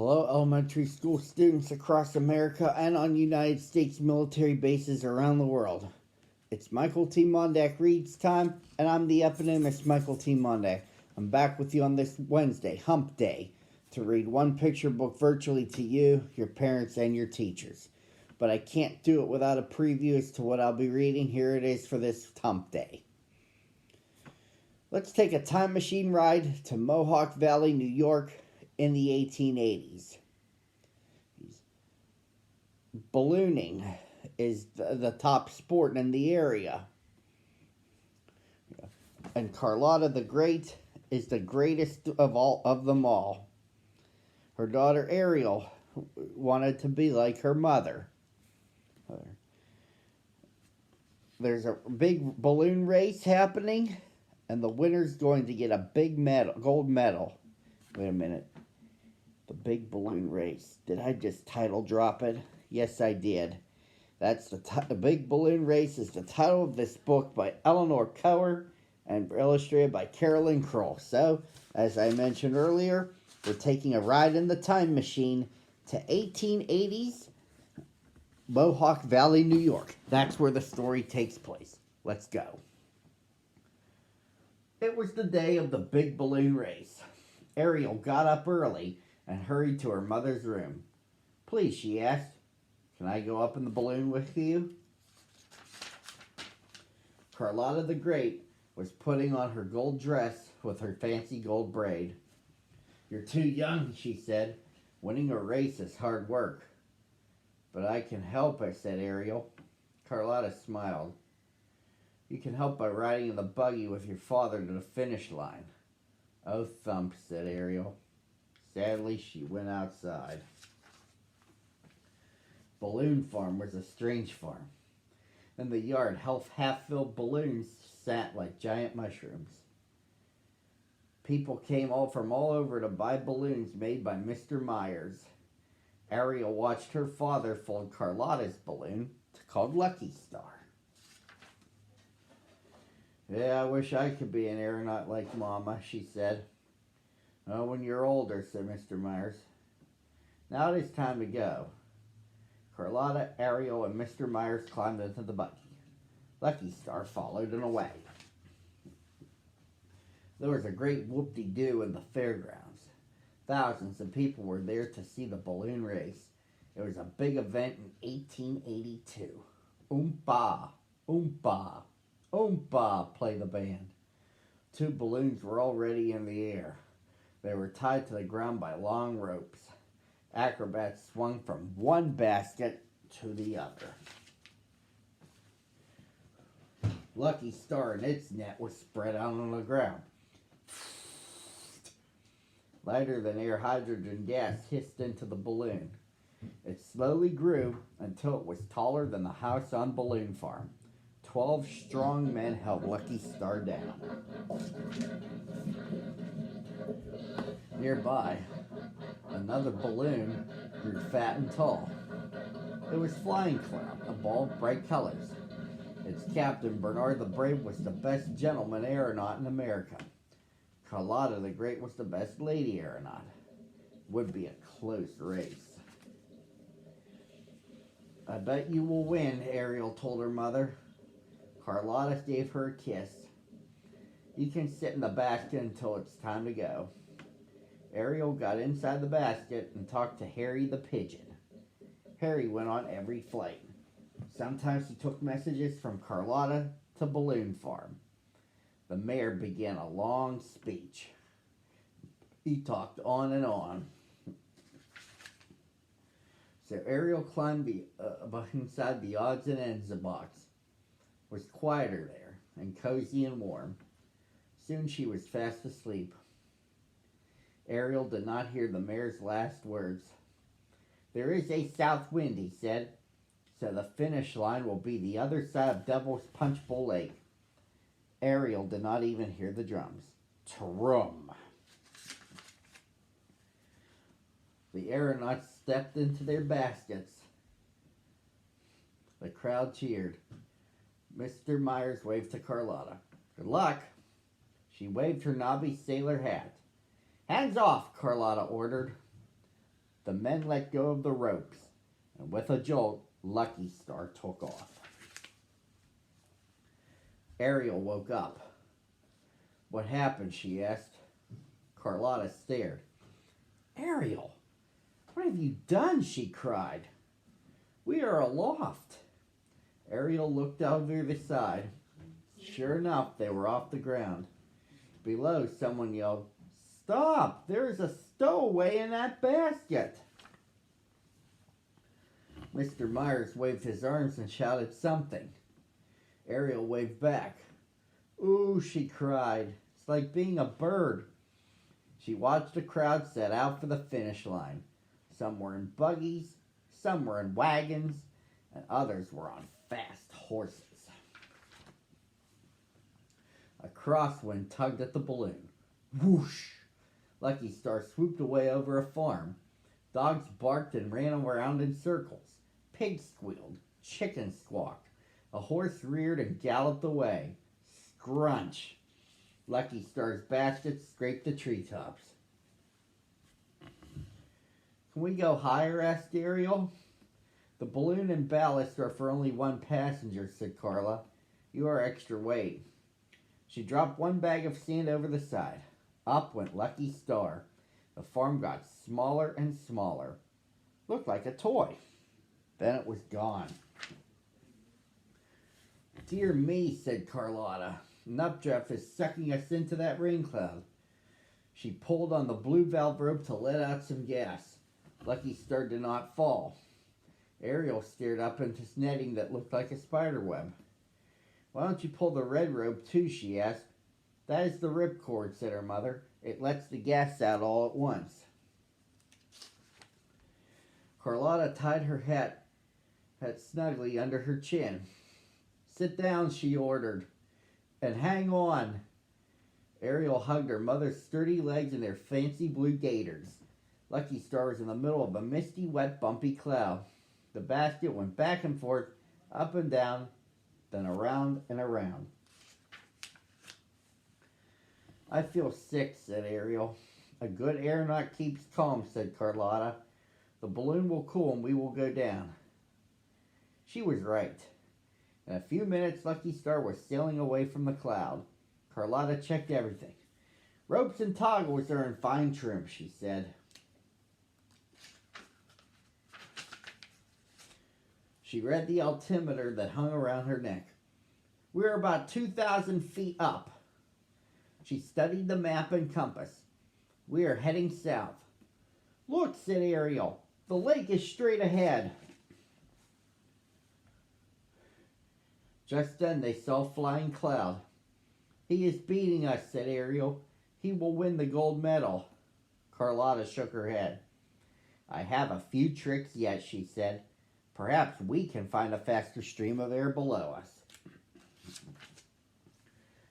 Hello, elementary school students across America and on United States military bases around the world. It's Michael T. Mondak reads time, and I'm the eponymous Michael T. Mondak. I'm back with you on this Wednesday, Hump Day, to read one picture book virtually to you, your parents, and your teachers. But I can't do it without a preview as to what I'll be reading. Here it is for this Hump Day. Let's take a time machine ride to Mohawk Valley, New York, in the 1880s. Ballooning is the top sport in the area. And Carlotta the Great is the greatest of them all. Her daughter Ariel wanted to be like her mother. There's a big balloon race happening, and the winner's going to get a big gold medal. Wait a minute. The big balloon race. Did I just title drop it? Yes, I did. That's the big balloon race is the title of this book by Eleanor Cower and illustrated by Carolyn Kroll. So, as I mentioned earlier, we're taking a ride in the time machine to 1880s Mohawk Valley, New York. That's where the story takes place. Let's go. It was the day of the big balloon race. Ariel got up early and hurried to her mother's room. "Please," she asked, "can I go up in the balloon with you?" Carlotta the Great was putting on her gold dress with her fancy gold braid. "You're too young," she said. "Winning a race is hard work." "But I can help," I said Ariel. Carlotta smiled. "You can help by riding in the buggy with your father to the finish line." "Oh, thump," said Ariel. Sadly, she went outside. Balloon Farm was a strange farm. In the yard, half-filled balloons sat like giant mushrooms. People came from all over to buy balloons made by Mr. Myers. Ariel watched her father fold Carlotta's balloon, called Lucky Star. "Yeah, I wish I could be an aeronaut like Mama," she said. "Oh, when you're older," said Mr. Myers. "Now it is time to go." Carlotta, Ariel, and Mr. Myers climbed into the buggy. Lucky Star followed and away. There was a great whoop-de-doo in the fairgrounds. Thousands of people were there to see the balloon race. It was a big event in 1882. Oompa, oompa, oompa, played the band. 2 balloons were already in the air. They were tied to the ground by long ropes. Acrobats swung from one basket to the other. Lucky Star and its net was spread out on the ground. Lighter than air hydrogen gas hissed into the balloon. It slowly grew until it was taller than the house on Balloon Farm. 12 strong men held Lucky Star down. Nearby, another balloon grew fat and tall. It was Flying Clown, a ball of bright colors. Its captain, Bernard the Brave, was the best gentleman aeronaut in America. Carlotta the Great was the best lady aeronaut. Would be a close race. "I bet you will win," Ariel told her mother. Carlotta gave her a kiss. "You can sit in the basket until it's time to go." Ariel got inside the basket and talked to Harry the Pigeon. Harry went on every flight. Sometimes he took messages from Carlotta to Balloon Farm. The mayor began a long speech. He talked on and on. So Ariel climbed inside the odds and ends box. It was quieter there and cozy and warm. Soon she was fast asleep. Ariel did not hear the mayor's last words. "There is a south wind," he said, "so the finish line will be the other side of Devil's Punch Bowl Lake." Ariel did not even hear the drums. Trum! The aeronauts stepped into their baskets. The crowd cheered. Mr. Myers waved to Carlotta. "Good luck." She waved her knobby sailor hat. "Hands off," Carlotta ordered. The men let go of the ropes, and with a jolt, Lucky Star took off. Ariel woke up. What happened? She asked. Carlotta stared. Ariel, what have you done? She cried. We are aloft. Ariel looked over the side. Sure enough, they were off the ground. Below, someone yelled, Stop! There's a stowaway in that basket! Mr. Myers waved his arms and shouted something. Ariel waved back. Ooh, she cried. It's like being a bird. She watched the crowd set out for the finish line. Some were in buggies, some were in wagons, and others were on fast horses. A crosswind tugged at the balloon. Whoosh! Lucky Star swooped away over a farm. Dogs barked and ran around in circles. Pigs squealed. Chickens squawked. A horse reared and galloped away. Scrunch! Lucky Star's basket scraped the treetops. Can we go higher? Asked Ariel. The balloon and ballast are for only one passenger, said Carla. You are extra weight. She dropped one bag of sand over the side. Up went Lucky Star. The farm got smaller and smaller. Looked like a toy. Then it was gone. Dear me, said Carlotta. An updraft is sucking us into that rain cloud. She pulled on the blue valve rope to let out some gas. Lucky Star did not fall. Ariel stared up into netting that looked like a spider web. Why don't you pull the red rope too? She asked. That is the ripcord, said her mother. It lets the gas out all at once. Carlotta tied her hat snugly under her chin. Sit down, she ordered, and hang on. Ariel hugged her mother's sturdy legs in their fancy blue gaiters. Lucky Star was in the middle of a misty, wet, bumpy cloud. The basket went back and forth, up and down, then around and around. I feel sick, said Ariel. A good aeronaut keeps calm, said Carlotta. The balloon will cool and we will go down. She was right. In a few minutes, Lucky Star was sailing away from the cloud. Carlotta checked everything. Ropes and toggles are in fine trim, she said. She read the altimeter that hung around her neck. We're about 2,000 feet up. She studied the map and compass. We are heading south. Look, said Ariel. The lake is straight ahead. Just then they saw Flying Cloud. He is beating us, said Ariel. He will win the gold medal. Carlotta shook her head. I have a few tricks yet, she said. Perhaps we can find a faster stream of air below us.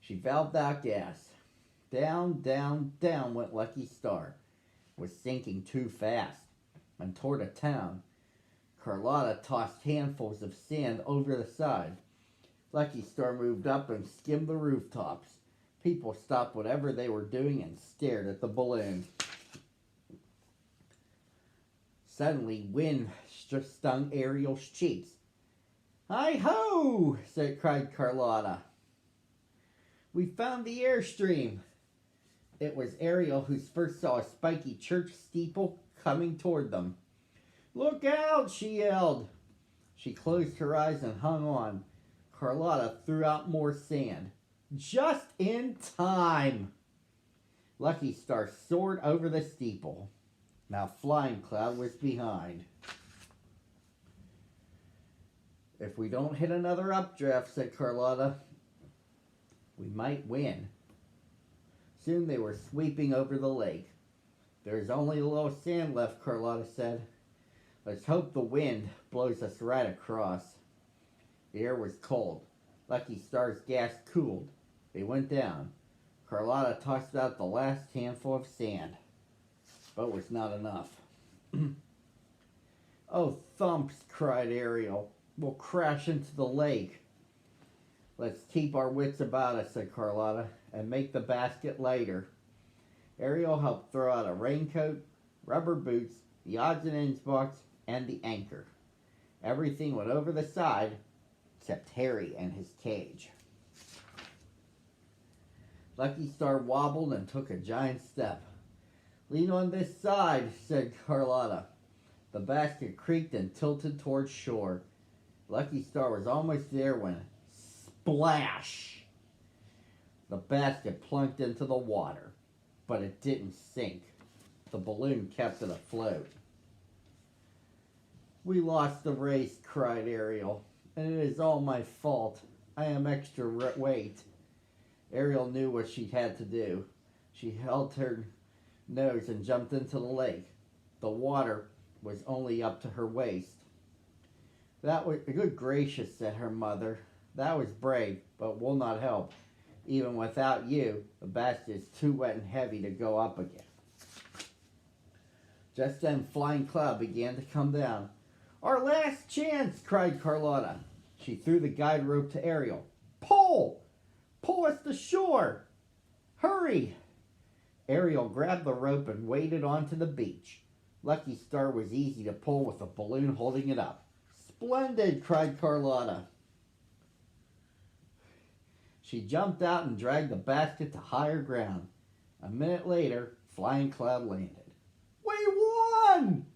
She valved out gas. Down, down, down went Lucky Star. It was sinking too fast. And toward a town. Carlotta tossed handfuls of sand over the side. Lucky Star moved up and skimmed the rooftops. People stopped whatever they were doing and stared at the balloon. Suddenly, wind stung Ariel's cheeks. Hi-ho! cried Carlotta. We found the airstream. It was Ariel who first saw a spiky church steeple coming toward them. Look out, she yelled. She closed her eyes and hung on. Carlotta threw out more sand. Just in time. Lucky Star soared over the steeple. Now Flying Cloud was behind. If we don't hit another updraft, said Carlotta, we might win. Soon they were sweeping over the lake. There's only a little sand left, Carlotta said. Let's hope the wind blows us right across. The air was cold. Lucky Star's gas cooled. They went down. Carlotta tossed out the last handful of sand. But it was not enough. Oh, thumps, cried Ariel. We'll crash into the lake. Let's keep our wits about us, said Carlotta, and make the basket lighter. Ariel helped throw out a raincoat, rubber boots, the odds and ends box, and the anchor. Everything went over the side except Harry and his cage. Lucky Star wobbled and took a giant step. "Lean on this side," said Carlotta. The basket creaked and tilted towards shore. Lucky Star was almost there when splash! The basket plunked into the water, but it didn't sink. The balloon kept it afloat. "We lost the race," cried Ariel, "and it is all my fault. I am extra weight." Ariel knew what she had to do. She held her nose and jumped into the lake. The water was only up to her waist. "That was good gracious," said her mother. "That was brave, but will not help. Even without you, the basket is too wet and heavy to go up again." Just then Flying Cloud began to come down. "Our last chance!" cried Carlotta. She threw the guide rope to Ariel. "Pull! Pull us to shore! Hurry!" Ariel grabbed the rope and waded onto the beach. Lucky Star was easy to pull with the balloon holding it up. "Splendid!" cried Carlotta. She jumped out and dragged the basket to higher ground. A minute later, Flying Cloud landed. "We won!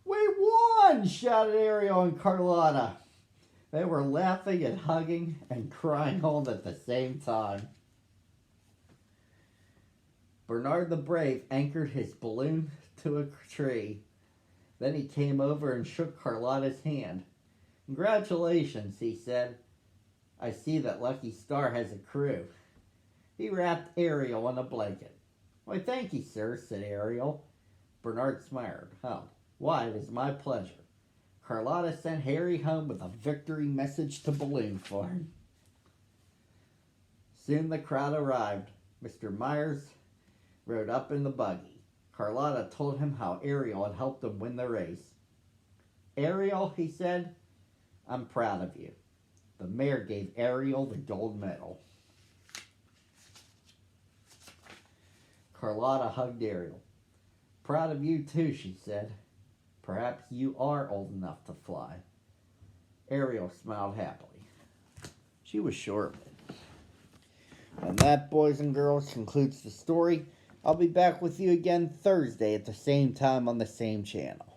We won!" shouted Ariel and Carlotta. They were laughing and hugging and crying all at the same time. Bernard the Brave anchored his balloon to a tree. Then he came over and shook Carlotta's hand. "Congratulations," he said. "I see that Lucky Star has a crew." He wrapped Ariel in a blanket. "Why, thank you, sir," said Ariel. Bernard smiled. "Why, it is my pleasure." Carlotta sent Harry home with a victory message to balloon form. Soon the crowd arrived. Mr. Myers rode up in the buggy. Carlotta told him how Ariel had helped them win the race. "Ariel," he said, "I'm proud of you." The mayor gave Ariel the gold medal. Carlotta hugged Ariel. "Proud of you too," she said. "Perhaps you are old enough to fly." Ariel smiled happily. She was sure of it. And that, boys and girls, concludes the story. I'll be back with you again Thursday at the same time on the same channel.